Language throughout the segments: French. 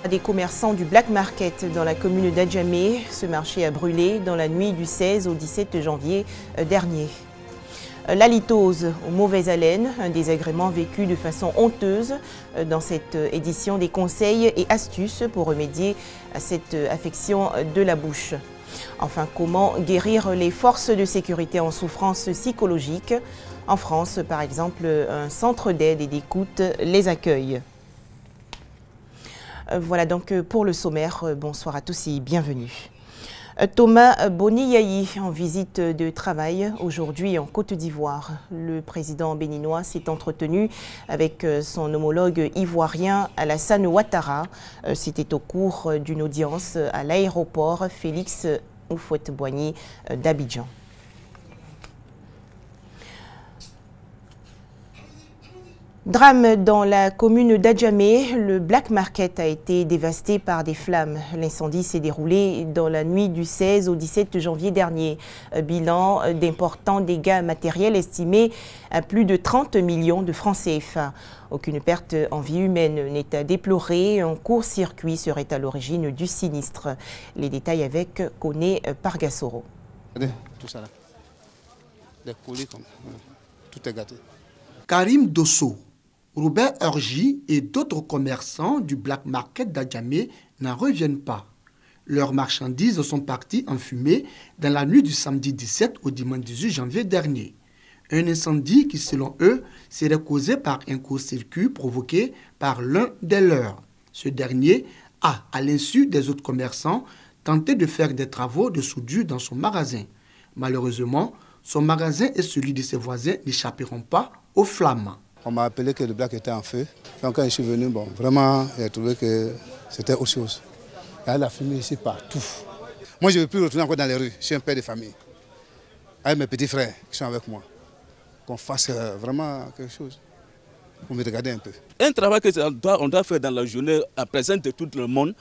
Des commerçants du Black Market dans la commune d'Adjamé. Ce marché a brûlé dans la nuit du 16 au 17 janvier dernier. L'halitose aux mauvaises haleines, un désagrément vécu de façon honteuse. Dans cette édition, des conseils et astuces pour remédier à cette affection de la bouche. Enfin, comment guérir les forces de sécurité en souffrance psychologique? En France, par exemple, un centre d'aide et d'écoute les accueille. Voilà donc pour le sommaire. Bonsoir à tous et bienvenue. Thomas Boniyayi en visite de travail aujourd'hui en Côte d'Ivoire. Le président béninois s'est entretenu avec son homologue ivoirien Alassane Ouattara. C'était au cours d'une audience à l'aéroport Félix Houphouët-Boigny d'Abidjan. Drame dans la commune d'Adjamé, le Black Market a été dévasté par des flammes. L'incendie s'est déroulé dans la nuit du 16 au 17 janvier dernier. Bilan d'importants dégâts matériels estimés à plus de 30 millions de francs CFA. Aucune perte en vie humaine n'est à déplorer. Un court-circuit serait à l'origine du sinistre. Les détails avec Koné Pargassoro. Tout ça là, des colis comme tout est gâté. Karim Dosso, Robert Urgi et d'autres commerçants du Black Market d'Adjamé n'en reviennent pas. Leurs marchandises sont parties en fumée dans la nuit du samedi 17 au dimanche 18 janvier dernier. Un incendie qui, selon eux, serait causé par un court-circuit provoqué par l'un des leurs. Ce dernier a, à l'insu des autres commerçants, tenté de faire des travaux de soudure dans son magasin. Malheureusement, son magasin et celui de ses voisins n'échapperont pas aux flammes. On m'a appelé que le Black était en feu. Donc quand je suis venu, vraiment, j'ai trouvé que c'était autre chose. Il y a la fumée ici partout. Moi, je ne veux plus retourner encore dans les rues. Je suis un père de famille. Avec mes petits frères qui sont avec moi. Qu'on fasse vraiment quelque chose pour me regarder un peu. Un travail qu'on doit faire dans la journée, à présent de tout le monde.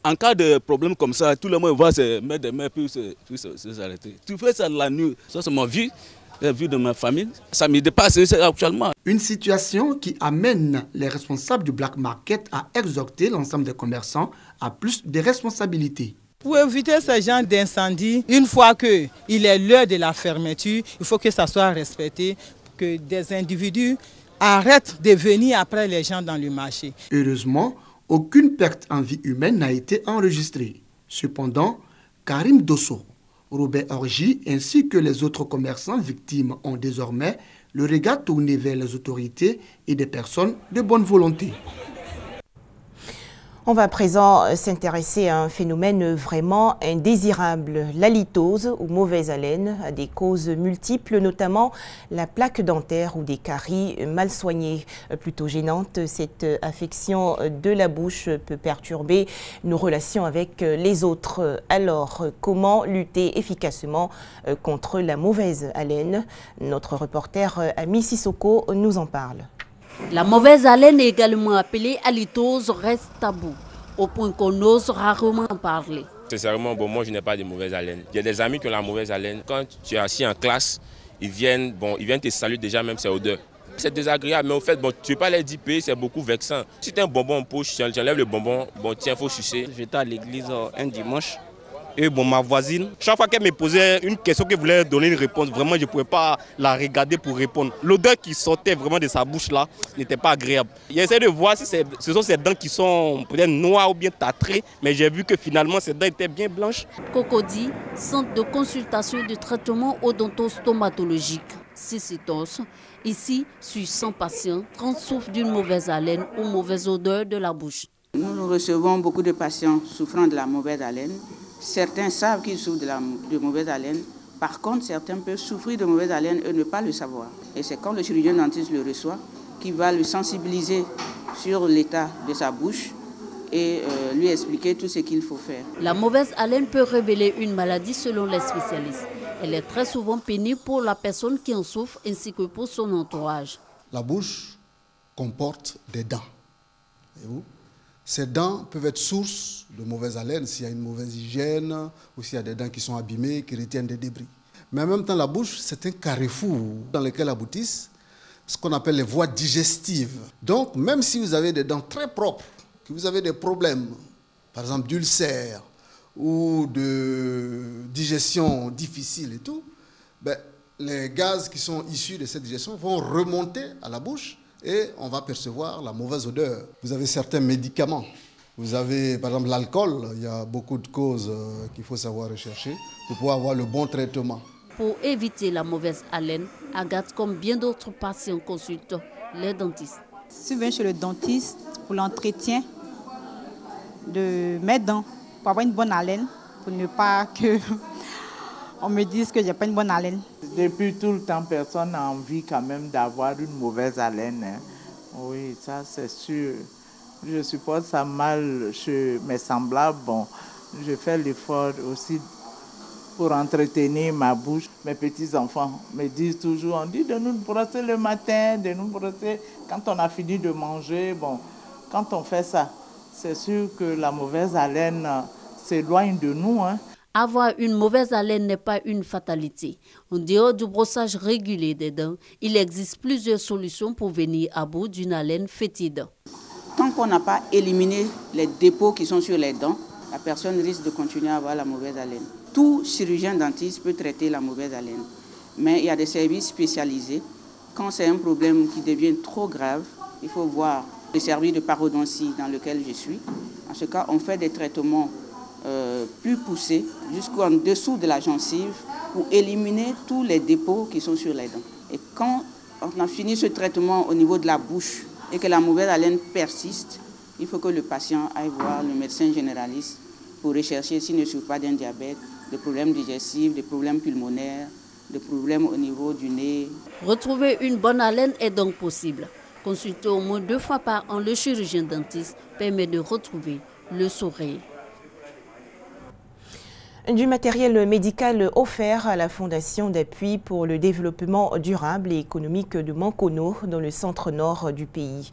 En cas de problème comme ça, tout le monde va se mettre des mains puis s'arrêter. Tu fais ça la nuit, ça c'est ma vie. La vie de ma famille, ça me dépasse actuellement. Une situation qui amène les responsables du Black Market à exhorter l'ensemble des commerçants à plus de responsabilités. Pour éviter ce genre d'incendie, une fois qu'il est l'heure de la fermeture, il faut que ça soit respecté, que des individus arrêtent de venir après les gens dans le marché. Heureusement, aucune perte en vie humaine n'a été enregistrée. Cependant, Karim Dosso, Robert Urgi ainsi que les autres commerçants victimes ont désormais le regard tourné vers les autorités et des personnes de bonne volonté. On va à présent s'intéresser à un phénomène vraiment indésirable. L'halitose ou mauvaise haleine a des causes multiples, notamment la plaque dentaire ou des caries mal soignées. Plutôt gênante, cette affection de la bouche peut perturber nos relations avec les autres. Alors, comment lutter efficacement contre la mauvaise haleine? Notre reporter Ami Sissoko nous en parle. La mauvaise haleine, également appelée halitose, reste tabou, au point qu'on ose rarement en parler. Sincèrement, moi je n'ai pas de mauvaise haleine. Il y a des amis qui ont la mauvaise haleine. Quand tu es assis en classe, ils viennent te saluer déjà même ces odeurs. C'est désagréable, mais au fait, tu ne peux pas les diper, c'est beaucoup vexant. Si tu as un bonbon en poche, tu enlèves le bonbon, tiens, il faut sucer. J'étais à l'église un dimanche. Et ma voisine, chaque fois qu'elle me posait une question qu'elle voulait donner une réponse, vraiment je ne pouvais pas la regarder pour répondre. L'odeur qui sortait vraiment de sa bouche là n'était pas agréable. J'essaie de voir si ce sont ses dents qui sont peut-être noires ou bien tartrées, mais j'ai vu que finalement ses dents étaient bien blanches. Cocody, centre de consultation et de traitement odontostomatologique. Cicitos. Ici, sur 100 patients, 30 souffrent d'une mauvaise haleine ou mauvaise odeur de la bouche. Nous recevons beaucoup de patients souffrant de la mauvaise haleine. Certains savent qu'ils souffrent de mauvaise haleine. Par contre, certains peuvent souffrir de mauvaise haleine et ne pas le savoir. Et c'est quand le chirurgien dentiste le reçoit qu'il va le sensibiliser sur l'état de sa bouche et lui expliquer tout ce qu'il faut faire. La mauvaise haleine peut révéler une maladie selon les spécialistes. Elle est très souvent pénible pour la personne qui en souffre ainsi que pour son entourage. La bouche comporte des dents. Voyez-vous ? Ces dents peuvent être source de mauvaise haleine s'il y a une mauvaise hygiène ou s'il y a des dents qui sont abîmées, qui retiennent des débris. Mais en même temps, la bouche, c'est un carrefour dans lequel aboutissent ce qu'on appelle les voies digestives. Donc, même si vous avez des dents très propres, que vous avez des problèmes par exemple d'ulcères ou de digestion difficile et tout, ben, les gaz qui sont issus de cette digestion vont remonter à la bouche et on va percevoir la mauvaise odeur. Vous avez certains médicaments. Vous avez par exemple l'alcool. Il y a beaucoup de causes qu'il faut savoir rechercher pour pouvoir avoir le bon traitement. Pour éviter la mauvaise haleine, Agathe, comme bien d'autres patients, consulte les dentistes. Je viens chez le dentiste pour l'entretien de mes dents, pour avoir une bonne haleine, pour ne pas que on me dise que je n'ai pas une bonne haleine. Depuis tout le temps, personne n'a envie quand même d'avoir une mauvaise haleine. Hein. Oui, ça c'est sûr. Je suppose ça mal chez mes semblables. Bon, je fais l'effort aussi pour entretenir ma bouche. Mes petits-enfants me disent toujours, on dit de nous brosser le matin, de nous brosser quand on a fini de manger. Bon, quand on fait ça, c'est sûr que la mauvaise haleine s'éloigne de nous. Hein. Avoir une mauvaise haleine n'est pas une fatalité. En dehors du brossage régulier des dents, il existe plusieurs solutions pour venir à bout d'une haleine fétide. Tant qu'on n'a pas éliminé les dépôts qui sont sur les dents, la personne risque de continuer à avoir la mauvaise haleine. Tout chirurgien dentiste peut traiter la mauvaise haleine, mais il y a des services spécialisés. Quand c'est un problème qui devient trop grave, il faut voir le service de parodontie dans lequel je suis. En ce cas, on fait des traitements plus poussés jusqu'en dessous de la gencive pour éliminer tous les dépôts qui sont sur les dents. Et quand on a fini ce traitement au niveau de la bouche et que la mauvaise haleine persiste, il faut que le patient aille voir le médecin généraliste pour rechercher s'il ne souffre pas d'un diabète, des problèmes digestifs, des problèmes pulmonaires, des problèmes au niveau du nez. Retrouver une bonne haleine est donc possible. Consulter au moins 2 fois par an le chirurgien dentiste permet de retrouver le sourire. Du matériel médical offert à la Fondation d'appui pour le développement durable et économique de Mankono dans le centre-nord du pays.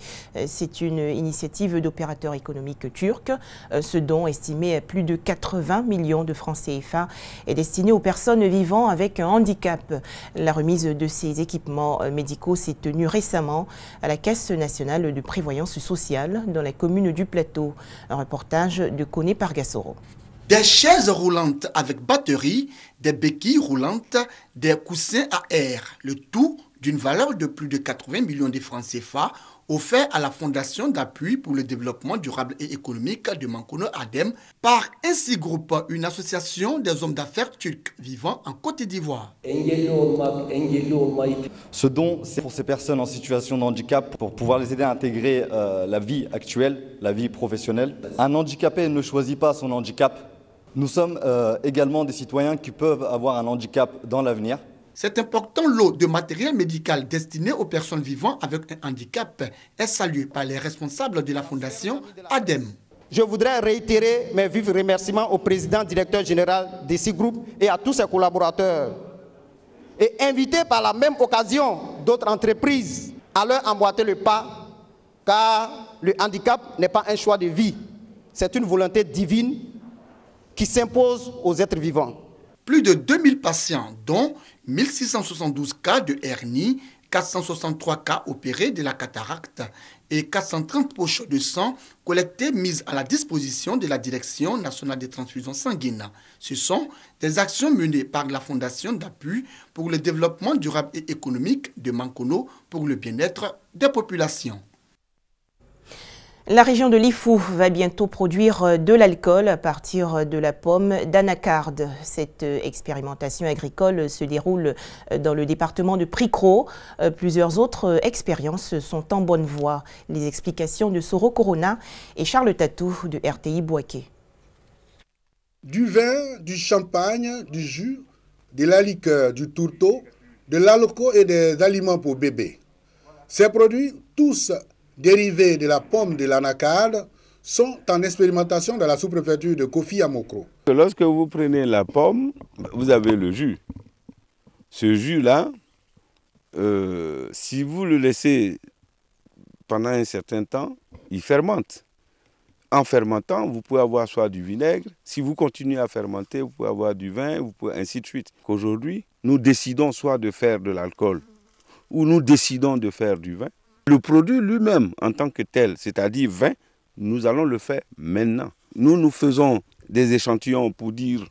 C'est une initiative d'opérateurs économiques turcs. Ce don, estimé à plus de 80 millions de francs CFA, est destiné aux personnes vivant avec un handicap. La remise de ces équipements médicaux s'est tenue récemment à la Caisse nationale de prévoyance sociale dans la commune du Plateau. Un reportage de Koné Pargassoro. Des chaises roulantes avec batterie, des béquilles roulantes, des coussins à air, le tout d'une valeur de plus de 80 millions de francs CFA offert à la Fondation d'appui pour le développement durable et économique de Mankono ADEM par Ainsi Group, une association des hommes d'affaires turcs vivant en Côte d'Ivoire. Ce don, c'est pour ces personnes en situation de handicap, pour pouvoir les aider à intégrer la vie actuelle, la vie professionnelle. Un handicapé ne choisit pas son handicap. Nous sommes également des citoyens qui peuvent avoir un handicap dans l'avenir. Cet important lot de matériel médical destiné aux personnes vivant avec un handicap est salué par les responsables de la Fondation ADEM. Je voudrais réitérer mes vifs remerciements au président directeur général d'Ainsi Group et à tous ses collaborateurs. Et inviter par la même occasion d'autres entreprises à leur emboîter le pas, car le handicap n'est pas un choix de vie, c'est une volonté divine qui s'impose aux êtres vivants. Plus de 2000 patients, dont 1672 cas de hernie, 463 cas opérés de la cataracte et 430 poches de sang collectées mises à la disposition de la Direction nationale des transfusions sanguines. Ce sont des actions menées par la Fondation d'appui pour le développement durable et économique de Mankono pour le bien-être des populations. La région de Lifou va bientôt produire de l'alcool à partir de la pomme d'anacarde. Cette expérimentation agricole se déroule dans le département de Pricro. Plusieurs autres expériences sont en bonne voie. Les explications de Soro Corona et Charles Tatou de RTI Bouaké. Du vin, du champagne, du jus, de la liqueur, du tourteau, de l'alcool et des aliments pour bébés. Ces produits, tous dérivés de la pomme de l'anacarde, sont en expérimentation dans la sous-préfecture de Kofi à Mokro. Lorsque vous prenez la pomme, vous avez le jus. Ce jus-là, si vous le laissez pendant un certain temps, il fermente. En fermentant, vous pouvez avoir soit du vinaigre. Si vous continuez à fermenter, vous pouvez avoir du vin, vous pouvez ainsi de suite. Aujourd'hui, nous décidons soit de faire de l'alcool ou nous décidons de faire du vin. Le produit lui-même, en tant que tel, c'est-à-dire vin, nous allons le faire maintenant. nous faisons des échantillons pour dire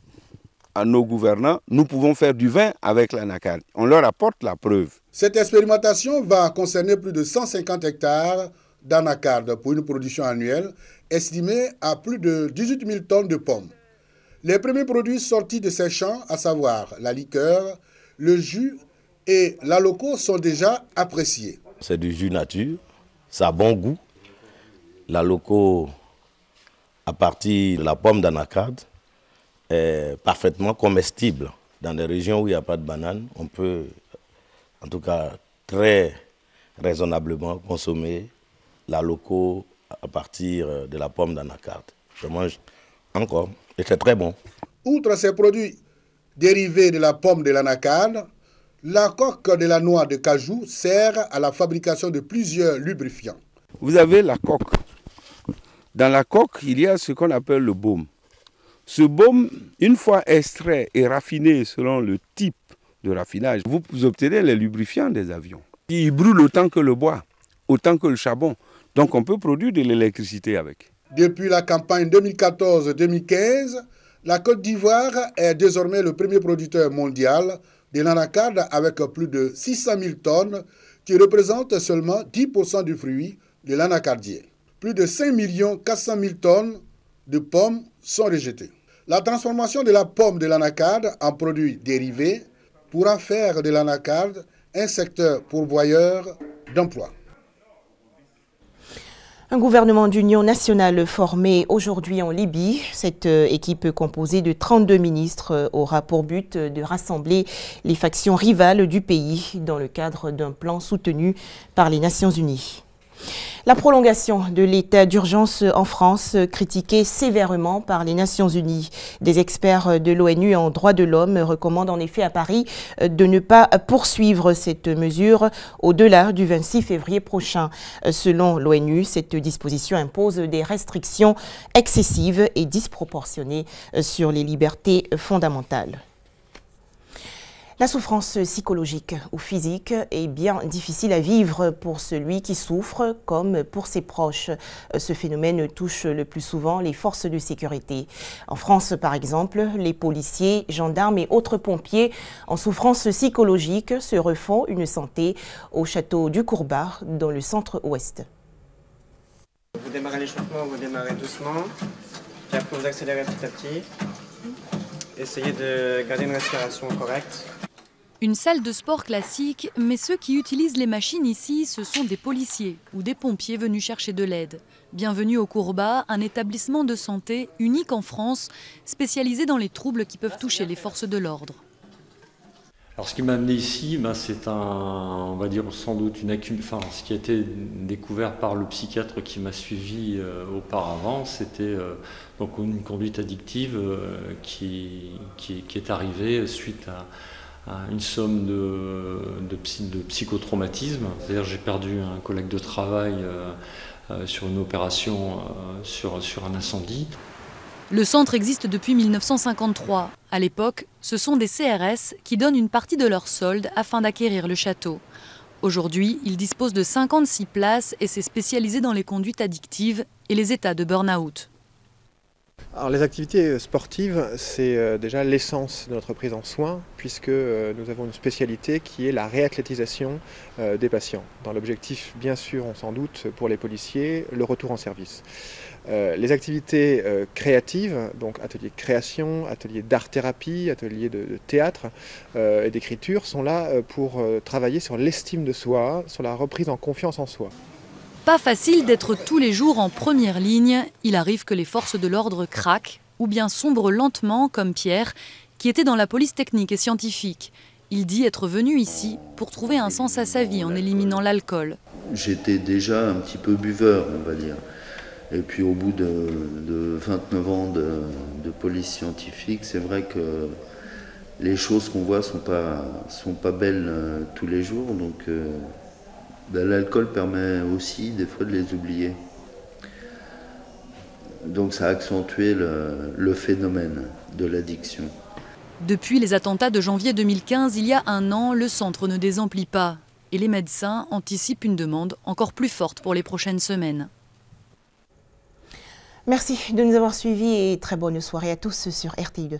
à nos gouvernants, nous pouvons faire du vin avec l'anacarde. On leur apporte la preuve. Cette expérimentation va concerner plus de 150 hectares d'anacarde pour une production annuelle estimée à plus de 18 000 tonnes de pommes. Les premiers produits sortis de ces champs, à savoir la liqueur, le jus et la loco, sont déjà appréciés. C'est du jus nature, ça a bon goût. La loco, à partir de la pomme d'anacarde, est parfaitement comestible. Dans des régions où il n'y a pas de banane, on peut, en tout cas très raisonnablement, consommer la loco à partir de la pomme d'anacarde. Je mange encore et c'est très bon. Outre ces produits dérivés de la pomme de l'anacarde, la coque de la noix de cajou sert à la fabrication de plusieurs lubrifiants. Vous avez la coque. Dans la coque, il y a ce qu'on appelle le baume. Ce baume, une fois extrait et raffiné selon le type de raffinage, vous obtenez les lubrifiants des avions. Ils brûlent autant que le bois, autant que le charbon. Donc on peut produire de l'électricité avec. Depuis la campagne 2014-2015, la Côte d'Ivoire est désormais le premier producteur mondial de l'anacarde avec plus de 600 000 tonnes qui représentent seulement 10% du fruit de l'anacardier. Plus de 5 400 000 tonnes de pommes sont rejetées. La transformation de la pomme de l'anacarde en produit dérivé pourra faire de l'anacarde un secteur pourvoyeur d'emplois. Un gouvernement d'union nationale formé aujourd'hui en Libye. Cette équipe composée de 32 ministres aura pour but de rassembler les factions rivales du pays dans le cadre d'un plan soutenu par les Nations Unies. La prolongation de l'état d'urgence en France, critiquée sévèrement par les Nations Unies. Des experts de l'ONU en droits de l'homme recommandent en effet à Paris de ne pas poursuivre cette mesure au-delà du 26 février prochain. Selon l'ONU, cette disposition impose des restrictions excessives et disproportionnées sur les libertés fondamentales. La souffrance psychologique ou physique est bien difficile à vivre pour celui qui souffre comme pour ses proches. Ce phénomène touche le plus souvent les forces de sécurité. En France, par exemple, les policiers, gendarmes et autres pompiers en souffrance psychologique se refont une santé au château du Courbat dans le centre-ouest. Vous démarrez l'échauffement, vous démarrez doucement, puis après vous accélérez petit à petit. Essayez de garder une respiration correcte. Une salle de sport classique, mais ceux qui utilisent les machines ici, ce sont des policiers ou des pompiers venus chercher de l'aide. Bienvenue au Courbat, un établissement de santé unique en France, spécialisé dans les troubles qui peuvent toucher les forces de l'ordre. Alors ce qui m'a amené ici, c'est on va dire sans doute ce qui a été découvert par le psychiatre qui m'a suivi auparavant, c'était donc une conduite addictive qui est arrivée suite à une somme de psychotraumatisme. C'est-à-dire j'ai perdu un collègue de travail sur une opération sur un incendie. Le centre existe depuis 1953. À l'époque, ce sont des CRS qui donnent une partie de leur solde afin d'acquérir le château. Aujourd'hui, il dispose de 56 places et s'est spécialisé dans les conduites addictives et les états de burn-out. Alors, les activités sportives, c'est déjà l'essence de notre prise en soin, puisque nous avons une spécialité qui est la réathlétisation des patients. Dans l'objectif, bien sûr, on s'en doute, pour les policiers, le retour en service. Les activités créatives, donc ateliers de création, ateliers d'art-thérapie, ateliers de théâtre et d'écriture, sont là pour travailler sur l'estime de soi, sur la reprise en confiance en soi. Pas facile d'être tous les jours en première ligne. Il arrive que les forces de l'ordre craquent ou bien sombrent lentement, comme Pierre, qui était dans la police technique et scientifique. Il dit être venu ici pour trouver un sens à sa vie en éliminant l'alcool. J'étais déjà un petit peu buveur, on va dire. Et puis au bout de 29 ans de police scientifique, c'est vrai que les choses qu'on voit sont pas belles tous les jours. Donc l'alcool permet aussi des fois de les oublier. Donc ça a accentué le phénomène de l'addiction. Depuis les attentats de janvier 2015, il y a un an, le centre ne désemplit pas. Et les médecins anticipent une demande encore plus forte pour les prochaines semaines. Merci de nous avoir suivis et très bonne soirée à tous sur RTI2.